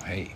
Hey.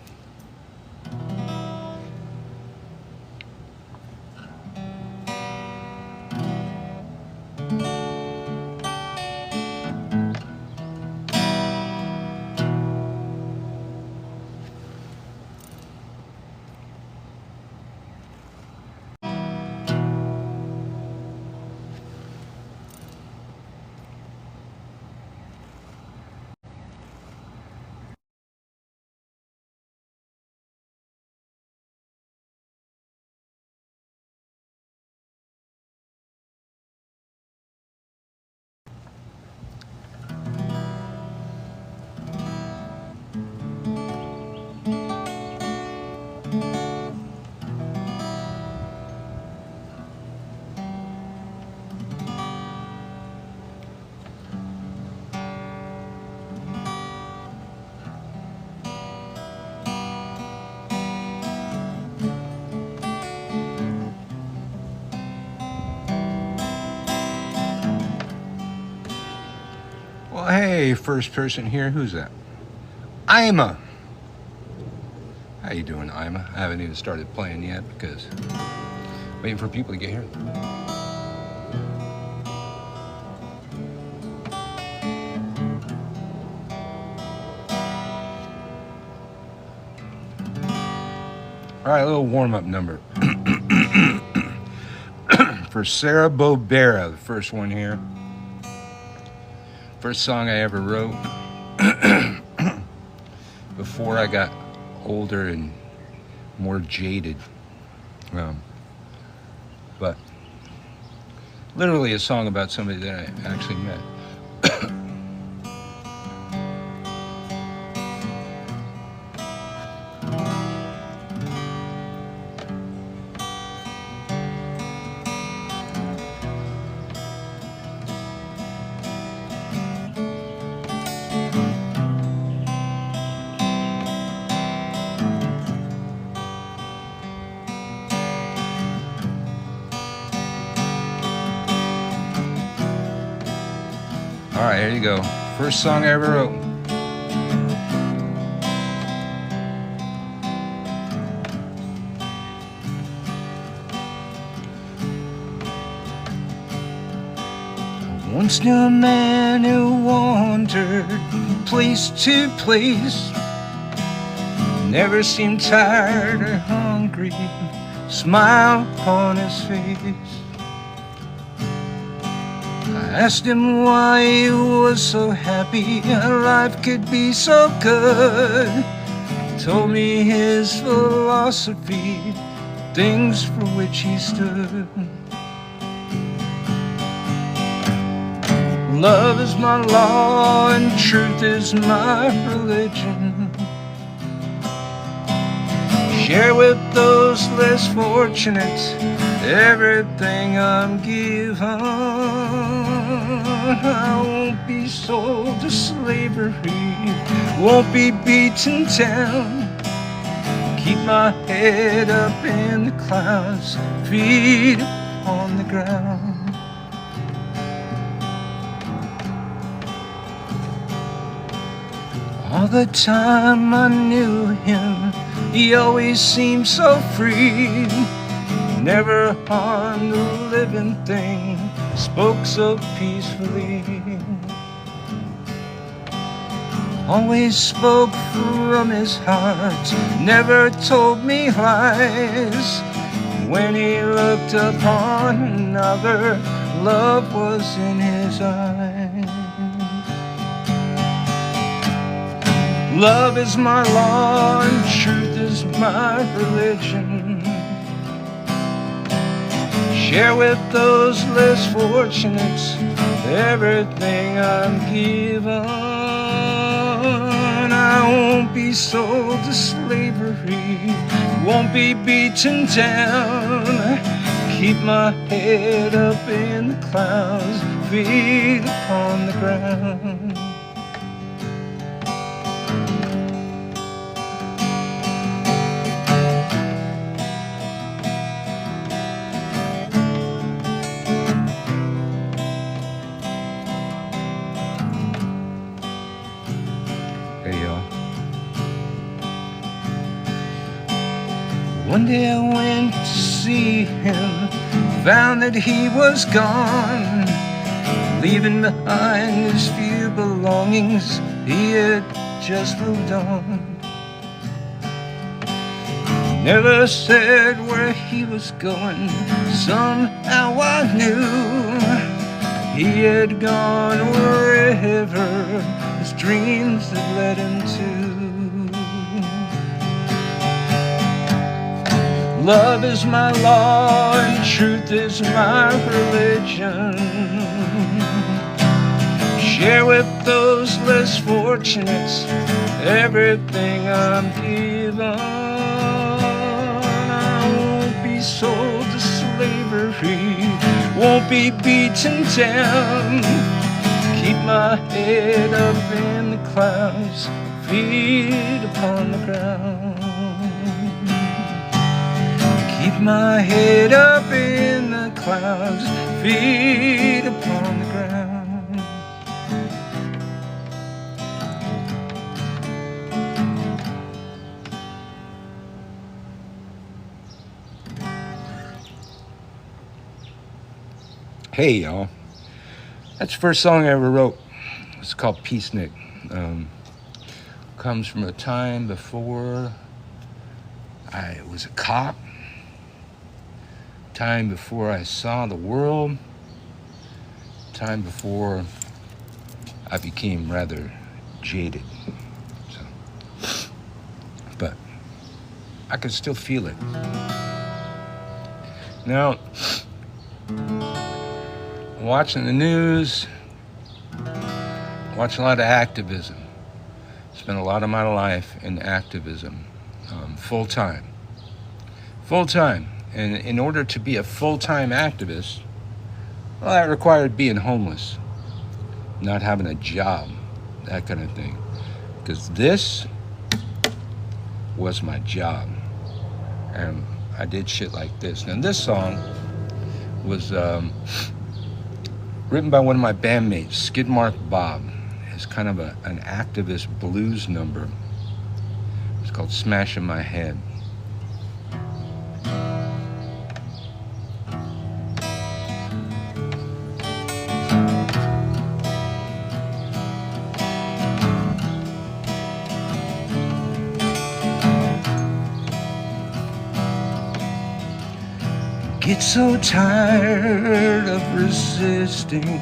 Well, hey, first person here. Who's that? Ima. How you doing, Ima? I haven't even started playing yet because waiting for people to get here. All right, a little warm-up number for Sarah Bobera, the first one here. First song I ever wrote before I got older and more jaded. But literally a song about somebody that I actually met. All right, here you go. First song I ever wrote. I once knew a man who wandered place to place, never seemed tired or hungry, smile upon his face. I asked him why he was so happy, life could be so good. He told me his philosophy, things for which he stood. Love is my law and truth is my religion. Share with those less fortunate everything I'm given. I won't be sold to slavery, won't be beaten down. Keep my head up in the clouds, feet on the ground. All the time I knew him, he always seemed so free. Never harmed a living thing, spoke so peacefully. Always spoke from his heart, never told me lies. When he looked upon another, love was in his eyes. Love is my law and truth is my religion. Share with those less fortunate everything I'm given. I won't be sold to slavery, won't be beaten down. Keep my head up in the clouds, feet upon the ground. Hey y'all. One day I went to see him, found that he was gone, leaving behind his few belongings. He had just moved on. Never said where he was going. Somehow I knew he had gone wherever his dreams had led him to. Love is my law and truth is my religion. Share with those less fortunate everything I'm given. I won't be sold to slavery, won't be beaten down. Keep my head up in the clouds, feet upon the ground. Keep my head up in the clouds, feet upon the ground. Hey y'all, that's the first song I ever wrote. It's called Peacenik. Comes from a time before I was a cop, time before I saw the world, time before I became rather jaded. But I can still feel it. Now, watching the news, watching a lot of activism. Spent a lot of my life in activism, full time. And in order to be a full-time activist, well, that required being homeless, not having a job, that kind of thing. Because this was my job. And I did shit like this. Now, this song was written by one of my bandmates, Skidmark Bob. It's kind of an activist blues number. It's called Smashing My Head. Get so tired of resisting.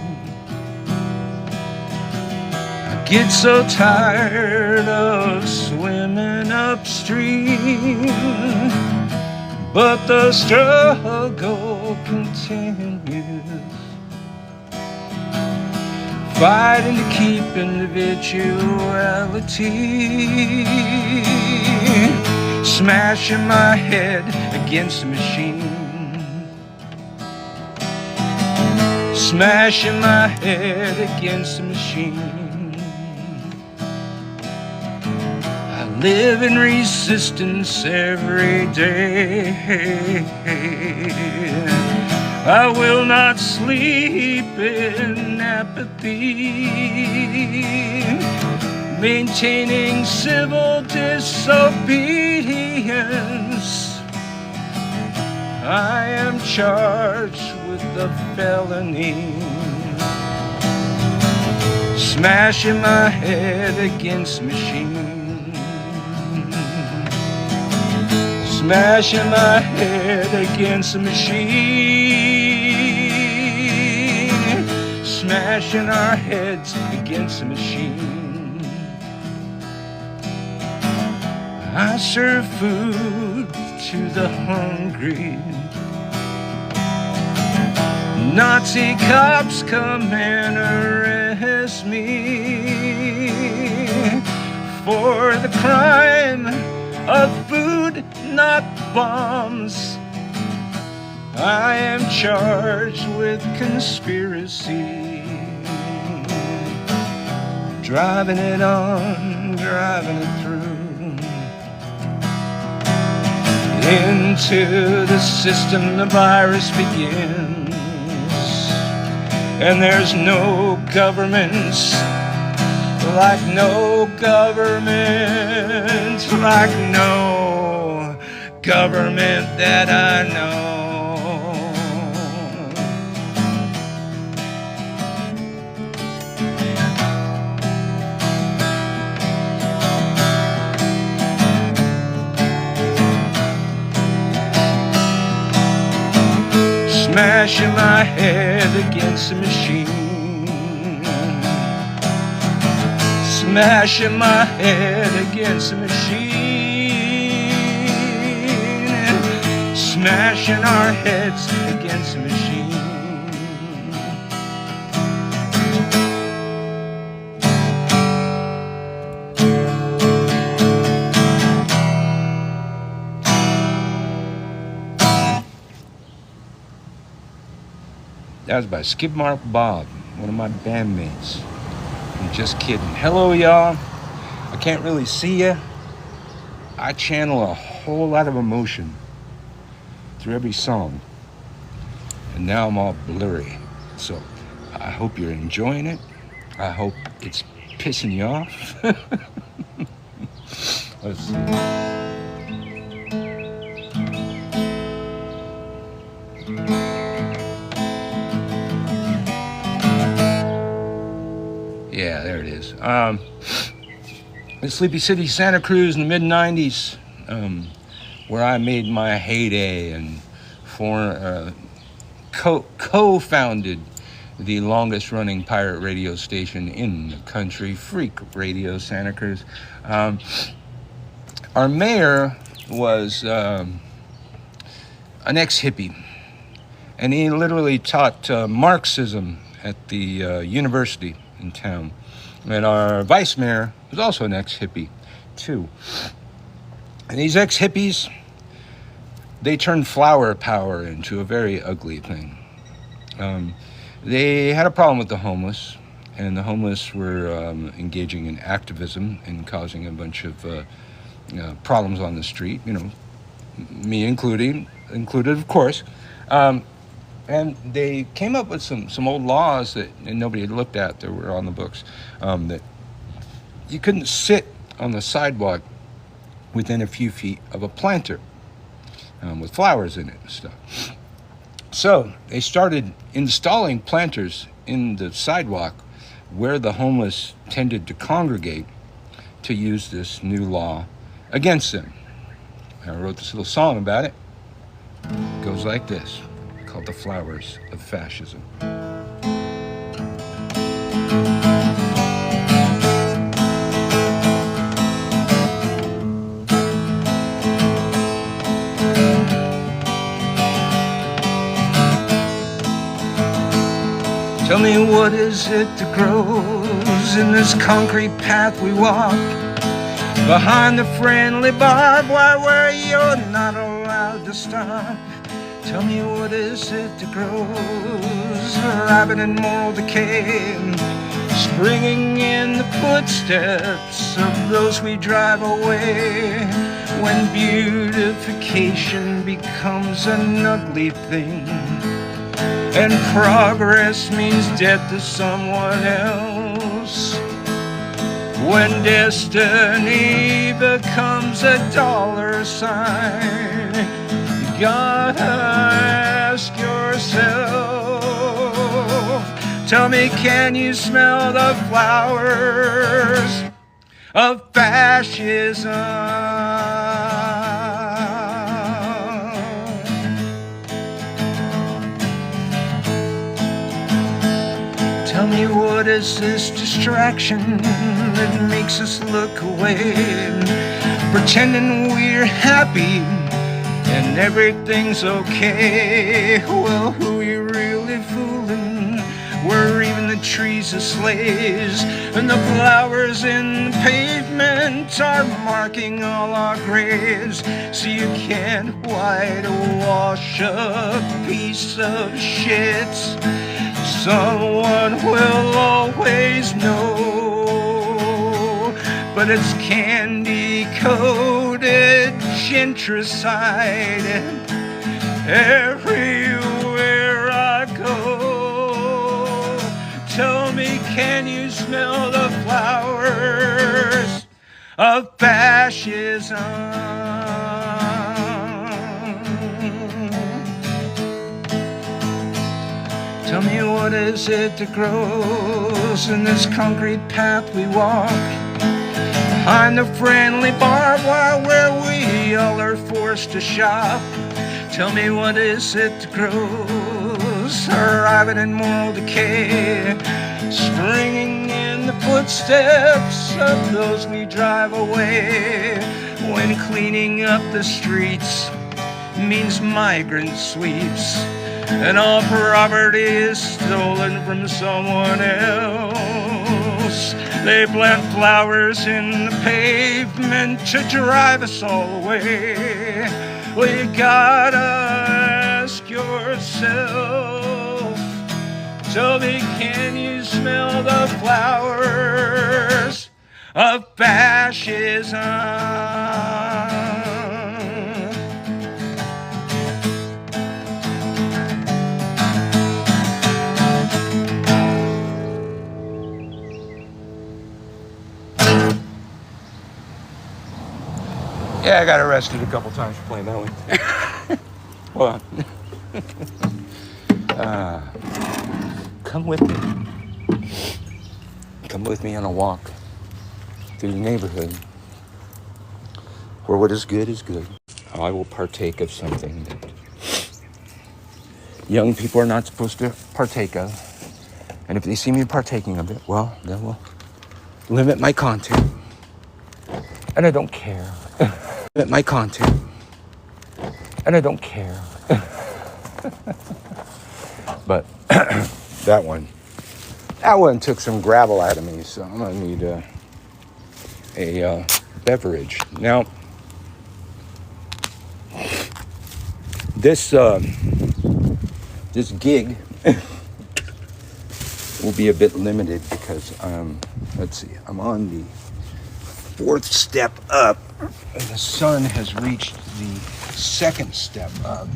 I get so tired of swimming upstream, but the struggle continues. Fighting to keep individuality, smashing my head against the machine. Smashing my head against the machine. I live in resistance every day. I will not sleep in apathy, maintaining civil disobedience. I am charged with a felony, smashing my head against the machine. Smashing my head against the machine. Smashing our heads against the machine. I serve food to the hungry. Nazi cops come and arrest me for the crime of food, not bombs. I am charged with conspiracy, driving it on, driving it through into the system. The virus begins. And there's no governments like no government, like no government that I know. Smashing my head against the machine, smashing my head against the machine, smashing our heads against the machine. That was by Skidmark Bob, one of my bandmates. I'm just kidding. Hello, y'all. I can't really see you. I channel a whole lot of emotion through every song. And now I'm all blurry. So I hope you're enjoying it. I hope it's pissing you off. Let's see. Yeah, there it is. In Sleepy City, Santa Cruz in the mid-90s, where I made my heyday and co-founded the longest-running pirate radio station in the country, Freak Radio Santa Cruz. Our mayor was an ex-hippie, and he literally taught Marxism at the university in town. And our vice mayor was also an ex-hippie, too. And these ex-hippies, they turned flower power into a very ugly thing. They had a problem with the homeless, and the homeless were engaging in activism and causing a bunch of problems on the street, you know, me included, of course. And they came up with some old laws that nobody had looked at that were on the books, that you couldn't sit on the sidewalk within a few feet of a planter with flowers in it and stuff. So they started installing planters in the sidewalk where the homeless tended to congregate to use this new law against them. I wrote this little song about it. It goes like this, called The Flowers of Fascism. Tell me, what is it that grows in this concrete path we walk? Behind the friendly barbed wire you're not allowed to stop. Tell me, what is it that grows, rabid in moral decay, springing in the footsteps of those we drive away, when beautification becomes an ugly thing, and progress means death to someone else, when destiny becomes a dollar sign. You gotta ask yourself, tell me, can you smell the flowers of fascism? Tell me, what is this distraction that makes us look away, pretending we're happy and everything's okay? Well, who you really fooling? We're even the trees are slaves, and the flowers in the pavement are marking all our graves. So you can't whitewash a piece of shit. Someone will always know, but it's candy-coated gentricide everywhere I go. Tell me, can you smell the flowers of fascism? Tell me, what is it that grows in this concrete path we walk? Behind the friendly barbed wire where we all are forced to shop. Tell me, what is it that grows, arriving in moral decay, springing in the footsteps of those we drive away, when cleaning up the streets means migrant sweeps, and all property is stolen from someone else. They plant flowers in the pavement to drive us all away. Well, you gotta ask yourself, tell me, can you smell the flowers of fascism? Yeah, I got arrested a couple times for playing that one. Hold on. Come with me. Come with me on a walk through the neighborhood where what is good is good. I will partake of something that young people are not supposed to partake of. And if they see me partaking of it, well, then we'll limit my content. And I don't care. Limit my content. And I don't care. But that one took some gravel out of me, so I'm gonna need a beverage. Now, this gig will be a bit limited because let's see, I'm on the 4th step up, and the sun has reached the 2nd step up.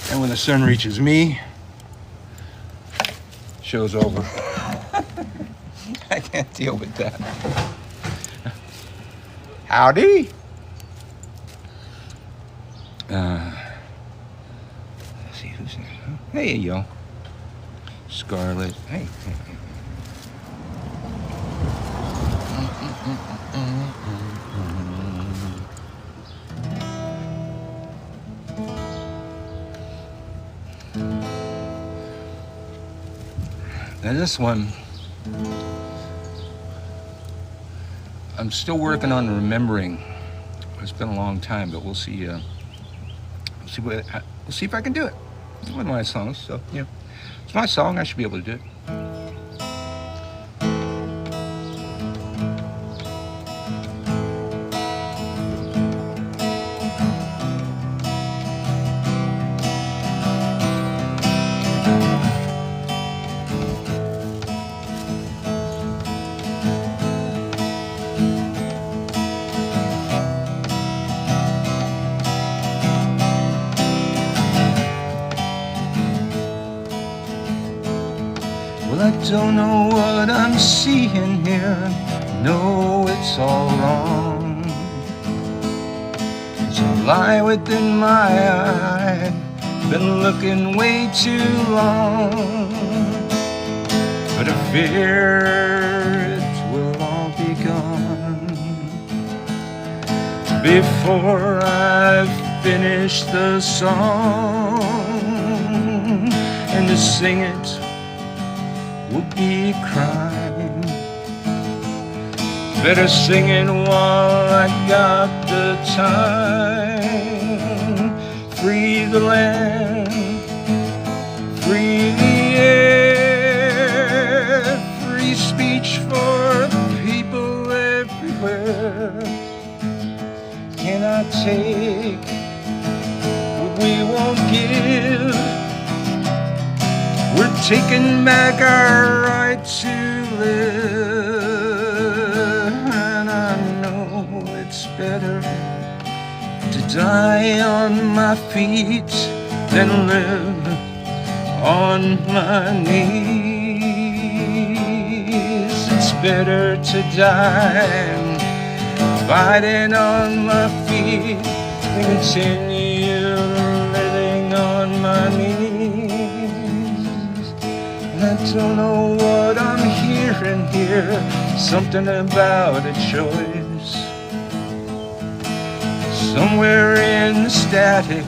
And when the sun reaches me, show's over. I can't deal with that. Howdy. Let's see who's there. Hey, yo. Scarlett. Hey. Now this one, I'm still working on remembering. It's been a long time, but we'll see. We'll see if I can do it. It's one of my songs, so yeah, it's my song. I should be able to do it. Well, I don't know what I'm seeing here. No, it's all wrong. There's a lie within my eye. Been looking way too long. But I fear it will all be gone before I've finished the song. And to sing it will be a crime. Better sing it while I got the time. Free the land, free the air, free speech for people everywhere. Cannot take what we won't give. We're taking back our right to live, and I know it's better to die on my feet than live on my knees. It's better to die fighting on my feet than continue living on my knees. I don't know what I'm hearing here. Something about a choice. Somewhere in the static,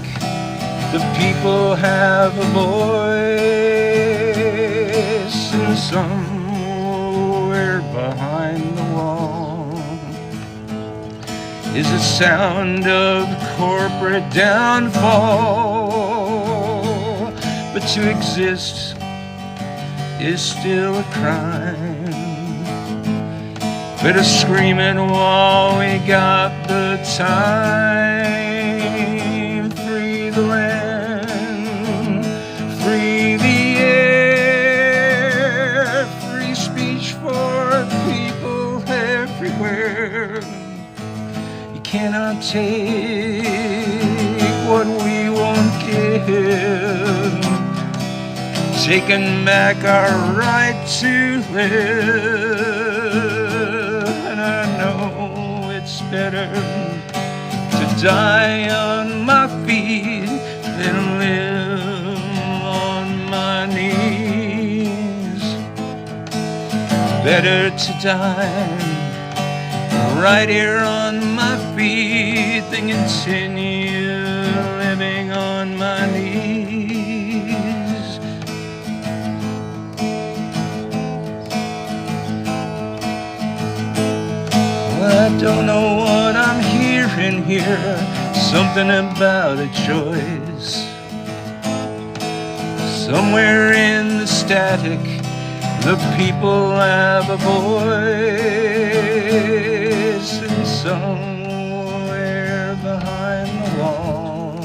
the people have a voice. And somewhere behind the wall is the sound of corporate downfall. But to exist is still a crime. Better screaming while we got the time. Free the land, free the air, free speech for people everywhere. You cannot take what we won't give. Taking back our right to live. And I know it's better to die on my feet than live on my knees. Better to die right here on my feet than continue living on my knees. I don't know what I'm hearing here. Something about a choice. Somewhere in the static, the people have a voice. And somewhere behind the wall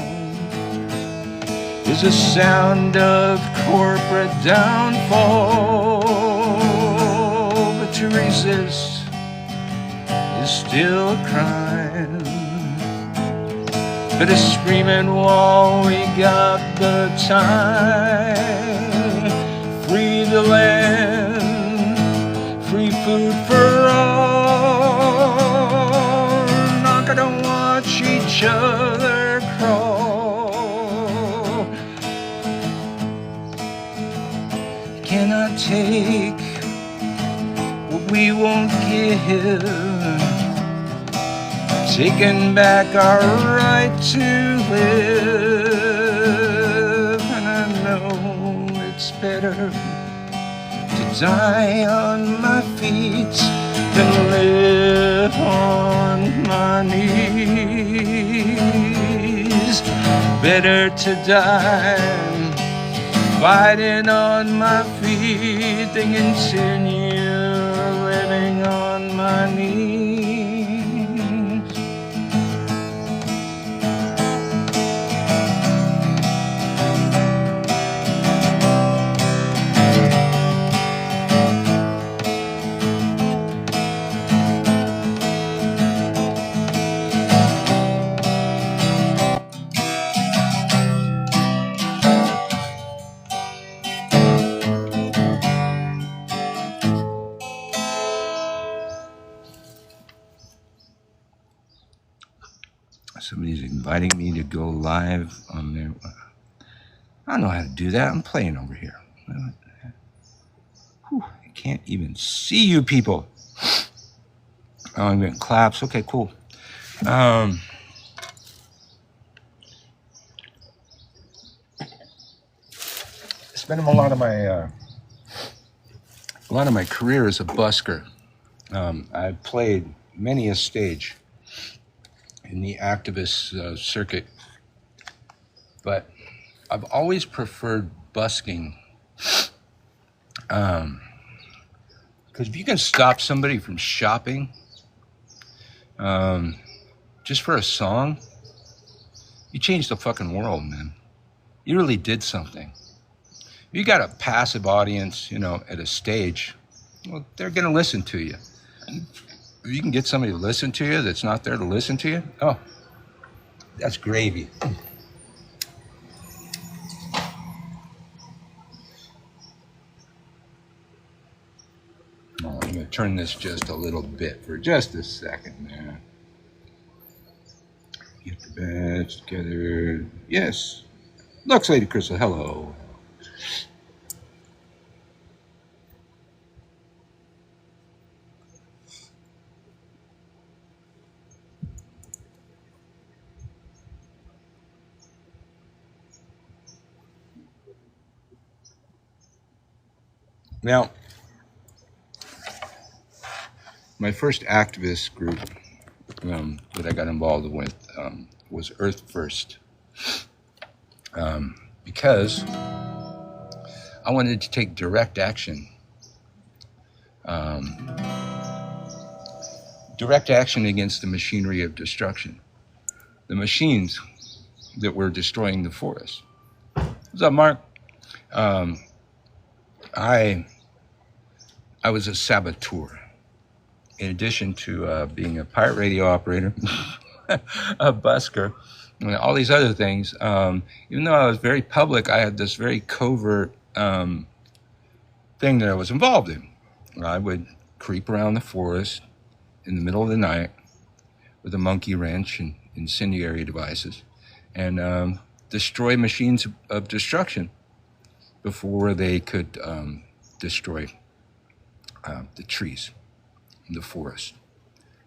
is a sound of corporate downfall. But to resist is still a crime. Better screaming while we got the time. Free the land, free food for all. Not gonna watch each other crawl. Cannot take what we won't give. Taking back our right to live. And I know it's better to die on my feet than live on my knees. Better to die fighting on my feet than continue living on my knees. Somebody's inviting me to go live on their... I don't know how to do that. I'm playing over here. Whew, I can't even see you people. Oh, I'm getting claps. Okay, cool. Spending a lot of my career as a busker. I've played many a stage in the activist circuit, but I've always preferred busking, because if you can stop somebody from shopping just for a song, you changed the fucking world, man. You really did something. You got a passive audience, at a stage, well, they're gonna listen to you. If you can get somebody to listen to you that's not there to listen to you, oh, that's gravy. Oh, I'm going to turn this just a little bit for just a second there. Get the badge together. Yes. Lux Lady Crystal, hello. Now, my first activist group that I got involved with was Earth First, because I wanted to take direct action. Direct action against the machinery of destruction, the machines that were destroying the forest. What's up, Mark? I was a saboteur. In addition to being a pirate radio operator, a busker, and all these other things, even though I was very public, I had this very covert thing that I was involved in. I would creep around the forest in the middle of the night with a monkey wrench and incendiary devices and destroy machines of destruction before they could destroy the trees in the forest.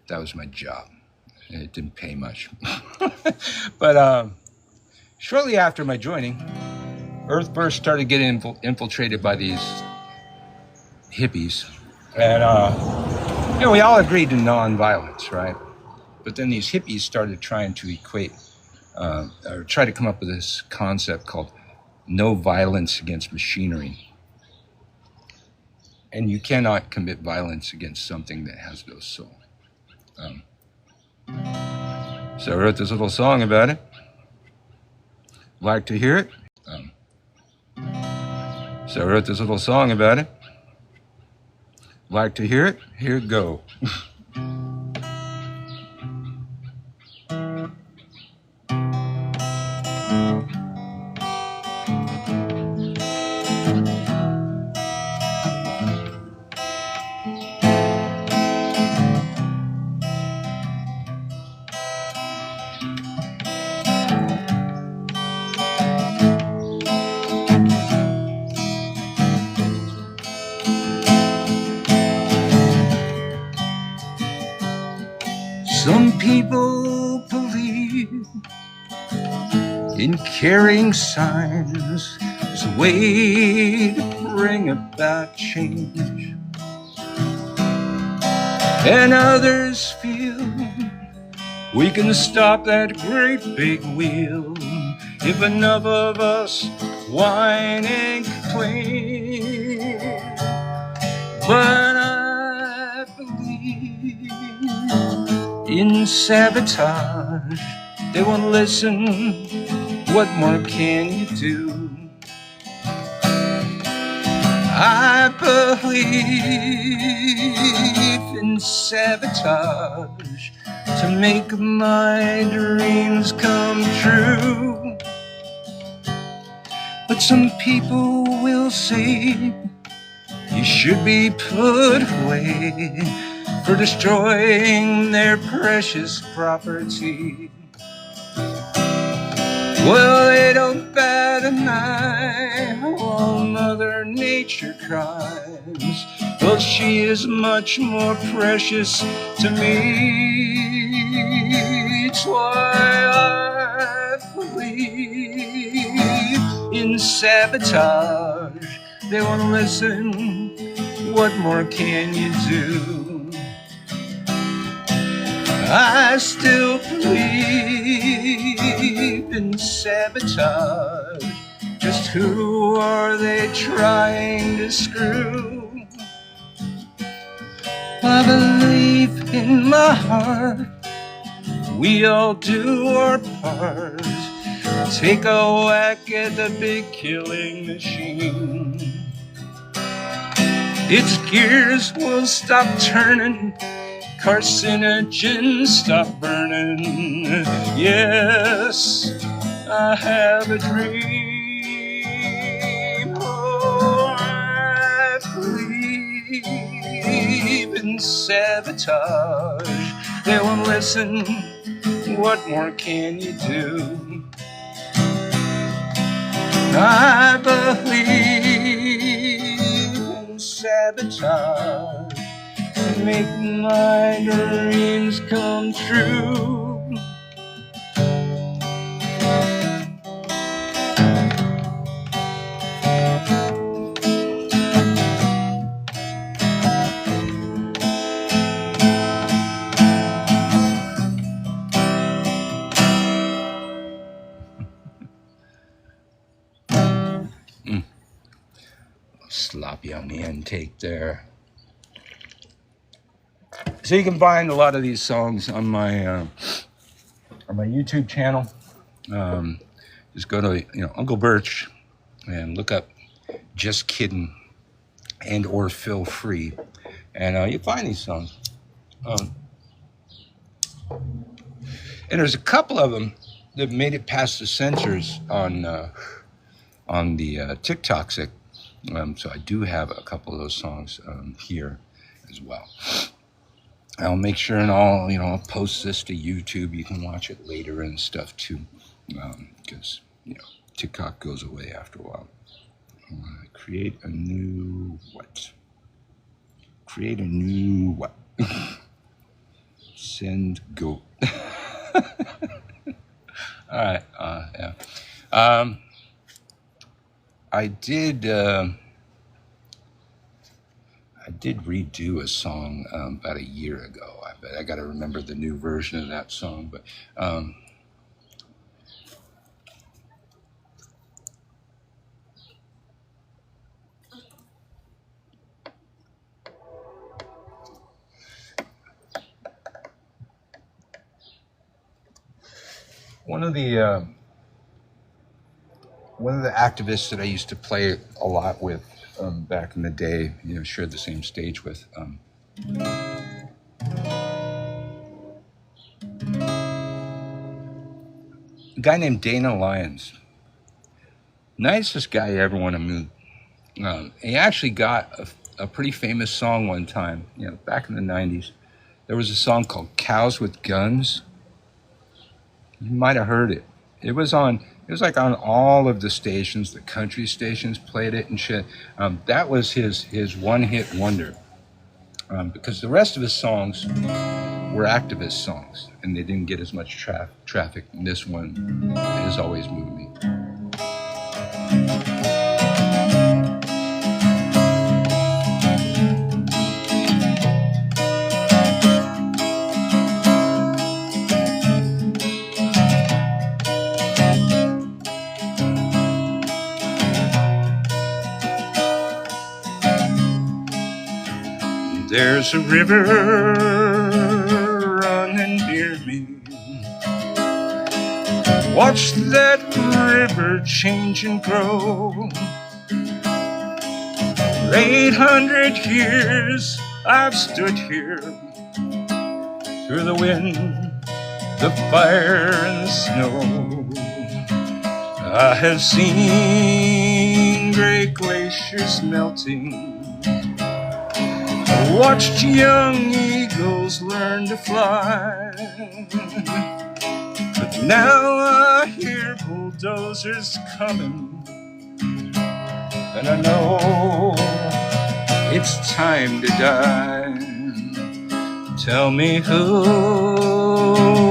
That was my job, and it didn't pay much. But shortly after my joining, Earth First started getting infiltrated by these hippies, and we all agreed to nonviolence, right? But then these hippies started trying to equate or try to come up with this concept called no violence against machinery. And you cannot commit violence against something that has no soul. So I wrote this little song about it. Like to hear it? So I wrote this little song about it. Like to hear it? Here it go. Some people believe in carrying signs as a way to bring about change, and others feel we can stop that great big wheel if enough of us whine and complain. But I believe in sabotage. They won't listen. What more can you do? I believe in sabotage to make my dreams come true. But some people will say you should be put away for destroying their precious property. Well, they don't bat an eye while Mother Nature cries. Well, she is much more precious to me. It's why I believe in sabotage. They won't listen. What more can you do? I still believe in sabotage. Just who are they trying to screw? I believe in my heart we all do our part. Take a whack at the big killing machine. Its gears will stop turning, carcinogens stop burning. Yes, I have a dream. Oh, I believe in sabotage. They won't listen. What more can you do? I believe in sabotage to make my dreams come true. be on the intake there. So you can find a lot of these songs on my YouTube channel. Just go to Uncle Birch and look up "Just Kidding" and or "Feel Free," and you find these songs. And there's a couple of them that made it past the censors on the TikTok. So I do have a couple of those songs here as well. I'll make sure and I'll post this to YouTube. You can watch it later and stuff too, because TikTok goes away after a while. Create a new what? Send go. All right. Yeah. I did redo a song about a year ago. I got to remember the new version of that song, but one of the activists that I used to play a lot with back in the day, shared the same stage with. A guy named Dana Lyons. Nicest guy you ever want to meet. He actually got a pretty famous song one time, back in the 90s. There was a song called "Cows with Guns." You might have heard it. It was like on all of the stations, the country stations played it and shit. That was his one-hit wonder. Because the rest of his songs were activist songs, and they didn't get as much traffic. And this one has always moved me. There's a river running near me. Watch that river change and grow. For 800 years I've stood here, through the wind, the fire, and the snow. I have seen great glaciers melting, watched young eagles learn to fly. But now I hear bulldozers coming, and I know it's time to die. Tell me who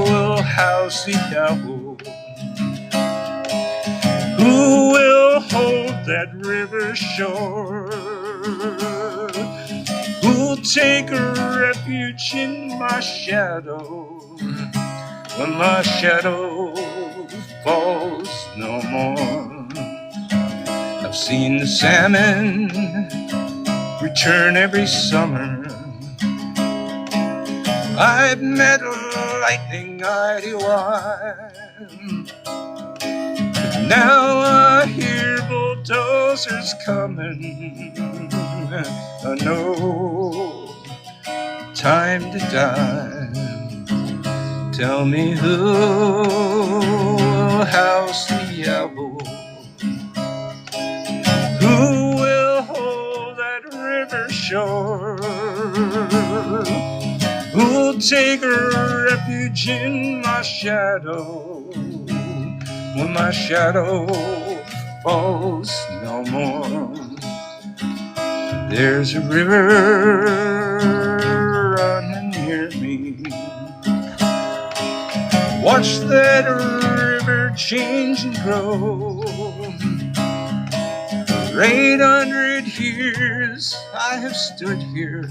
will house the owl? Who will hold that river shore? Who'll take refuge in my shadow when my shadow falls no more? I've seen the salmon return every summer. I've met a lightning-eyed lion. But now I hear bulldozers coming. I know time to die. Tell me who will house the owl? Who will hold that river shore? Who'll take refuge in my shadow when my shadow falls no more? There's a river running near me. Watch that river change and grow. For 800 years I have stood here,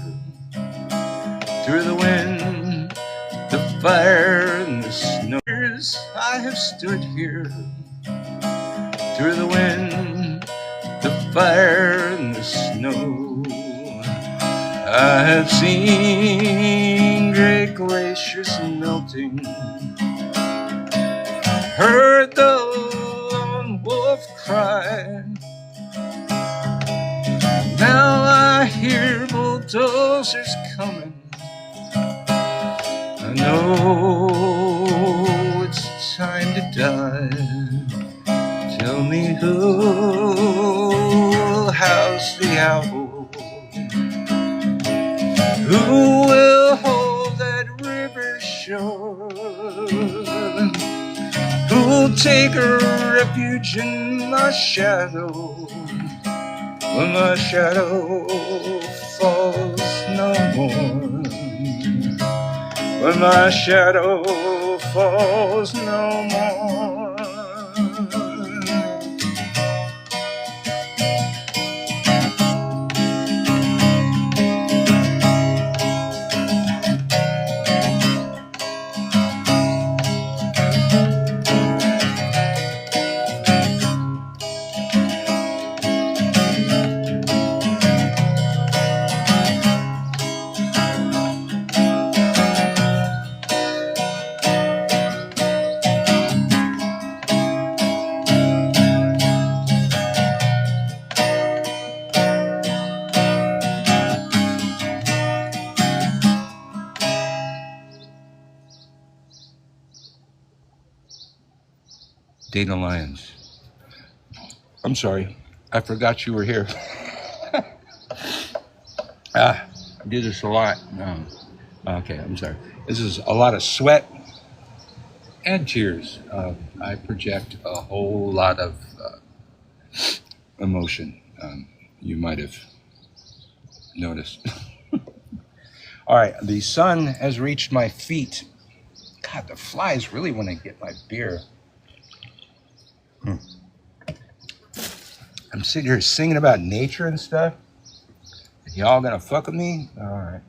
through the wind, the fire, and the snow. I have stood here, through the wind, the fire, and the snow. I have seen great glaciers melting, heard the lone wolf cry. Now I hear bulldozers coming. I know it's time to die. Tell me who'll house the owl? Who will hold that river shore? Who'll take a refuge in my shadow when my shadow falls no more? When my shadow falls no more. Dana Lyons. I'm sorry, I forgot you were here. I do this a lot. Okay, I'm sorry. This is a lot of sweat and tears. I project a whole lot of emotion. You might have noticed. All right, the sun has reached my feet. God, the flies really want to get my beer. I'm sitting here singing about nature and stuff. Y'all gonna fuck with me? All right.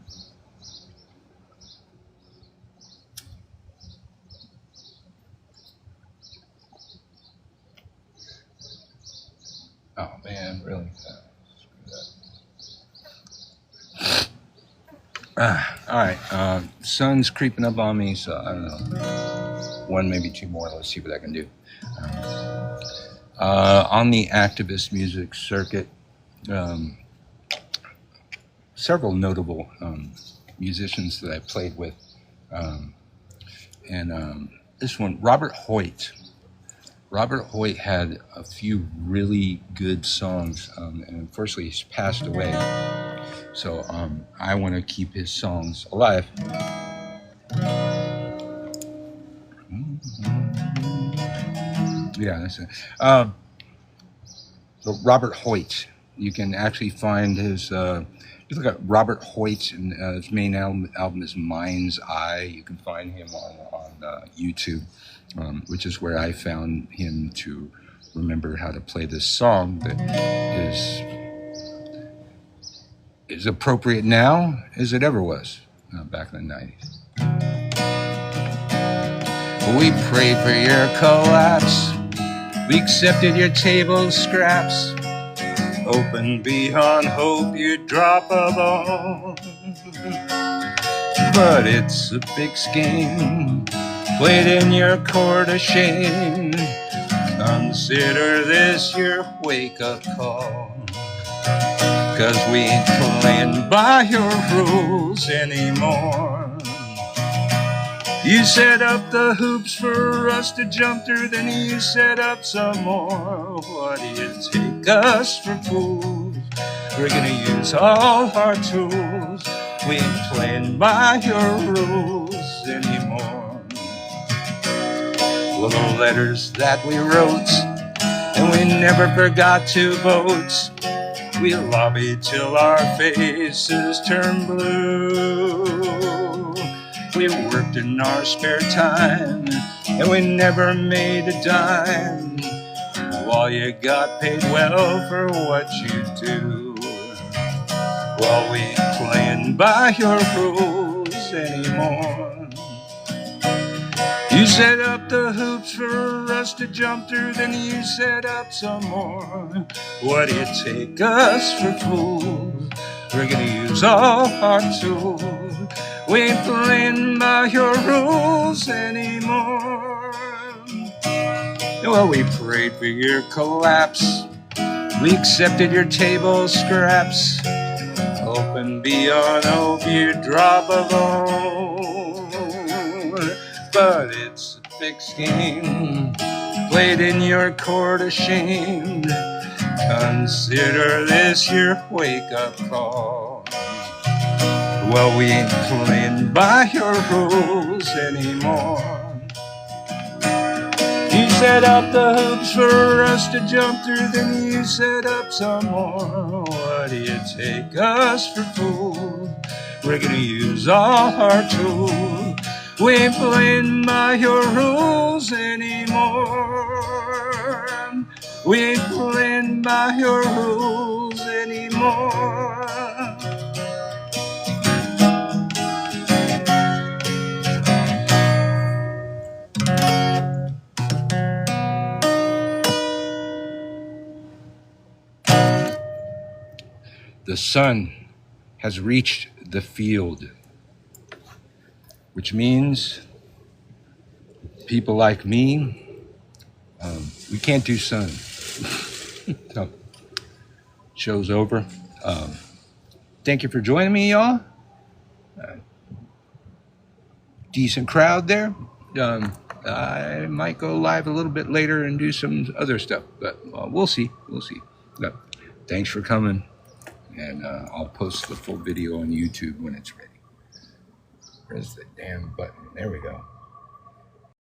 Oh man, really? All right. Sun's creeping up on me, so I don't know. One, maybe two more. Let's see what I can do. On the activist music circuit, several notable musicians that I played with, and this one, Robert Hoyt. Robert Hoyt had a few really good songs, and unfortunately he's passed away. So I want to keep his songs alive. Yeah, that's it. So Robert Hoyt, you can actually find his. You look at Robert Hoyt, and his main album is Mind's Eye. You can find him on YouTube, which is where I found him to remember how to play this song that is appropriate now as it ever was back in the 90s. We prayed for your collapse. We accepted your table scraps. Open beyond hope, you drop a bone. But it's a big scheme played in your court of shame. Consider this your wake-up call. 'Cause we ain't playing by your rules anymore. You set up the hoops for us to jump through, then you set up some more. What do you take us for fools? We're gonna use all our tools. We ain't playing by your rules anymore. Well, the letters that we wrote, and we never forgot to vote. We lobbied till our faces turned blue. We worked in our spare time, and we never made a dime, while you got paid well for what you do. Well, we ain't playing by your rules anymore. You set up the hoops for us to jump through, then you set up some more. What do you take us for fools? We're gonna use all our tools. We ain't playing by your rules anymore. Well, we prayed for your collapse. We accepted your table scraps. Hoping beyond hope you drop a bone. But it's a fixed game, played in your court of shame. Consider this your wake-up call. Well, we ain't playing by your rules anymore. You set up the hoops for us to jump through, then you set up some more. What do you take us for fools? We're gonna use all our tools. We ain't playing by your rules anymore. We ain't playing by your rules anymore. The sun has reached the field, which means people like me, we can't do sun. So, show's over. Thank you for joining me, y'all. Decent crowd there. I might go live a little bit later and do some other stuff, but we'll see. We'll see. But thanks for coming, and I'll post the full video on YouTube when it's ready. Where's the damn button? There we go.